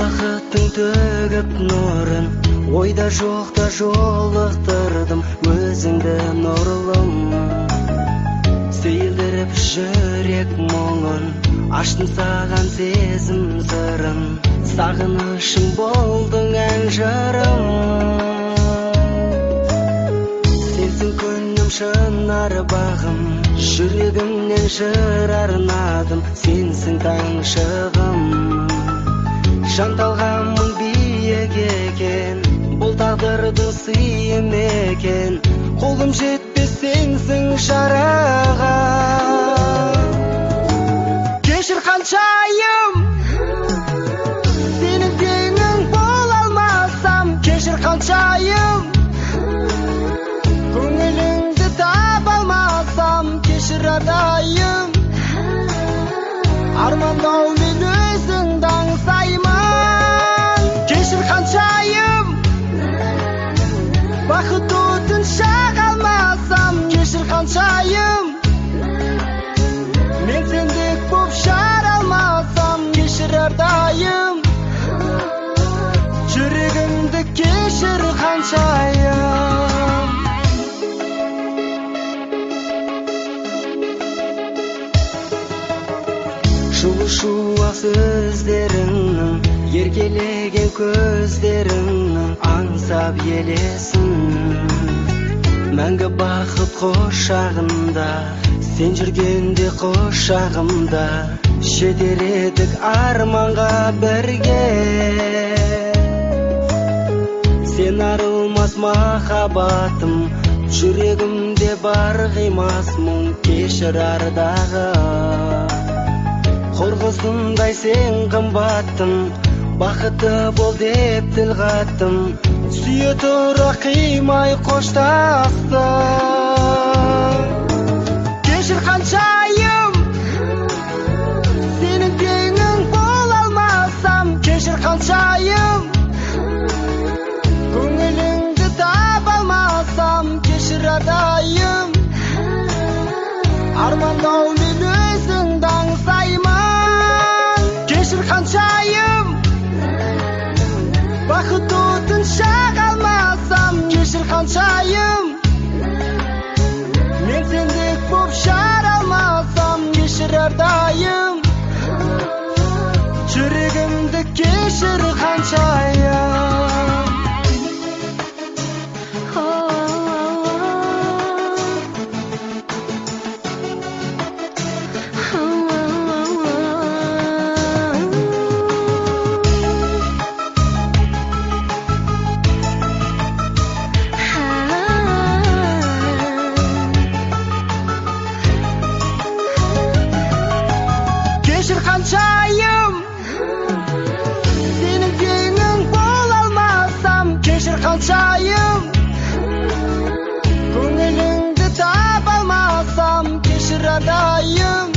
Бақыттың төгіп нұрын, ойда жоқта жолықтырдым өзіңді нұрлым. Сейілдіріп жүрек мұңын, аштым саған сезім сырын, сағынышың болдың ән жырым. Сенсің күнім шынар бағым, жүрегімнен жыр арнадым, сенсің таң шығым. Жанталғанмын биік екен, бұл тағдырдың сыйы екен, қолым жетпес сенсің жараған. Кешір қаншайым, сенің теңің бола алмасам, кешір қаншайым, көңіліңді таба алмасам, кешір әрдайым, армандаумен өзіңді аңсаймын. Кешір қаншайым, бақыт отын жаға алмасам, кешір қаншайым, мен сендік боп жара алмасам, кешір әрдайым, жүрегімді кешір қаншайым. Шуақ сөздеріңнің, еркелеген көздеріңнің аңсап елесін. Мәңгі бақыт құшағында, сен жүргенде құшағымда, жетер едік арманға бірге. Сен арылмас махаббатым, жүрегімде бар қимас мұң, кешір ардағы. Қорғысындай сен қымбаттым, бақытты бол деп тіл қаттым, сүйе тұра қимай қоштастым. Кешір қаншайым, сенің теңің бола алмасам, кешір қаншайым, көңіліңді таба алмасам, кешір әрдайым, армандаумен өзіңді аңсаймын. Кешір қаншайым, бақыт отын жаға алмасам, кешір қаншайым, мен сендік боп жара алмасам, кешір әрдайым, жүрегімді кешір қаншайым. Кешір қаншайым, сенің теңің бола алмасам, кешір қаншайым, көңіліңді таба алмасам, кешір әрдайым,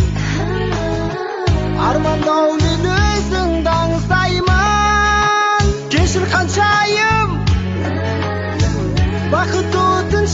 армандаумен өзіңді аңсаймын. Кешір қаншайым, бақыт отын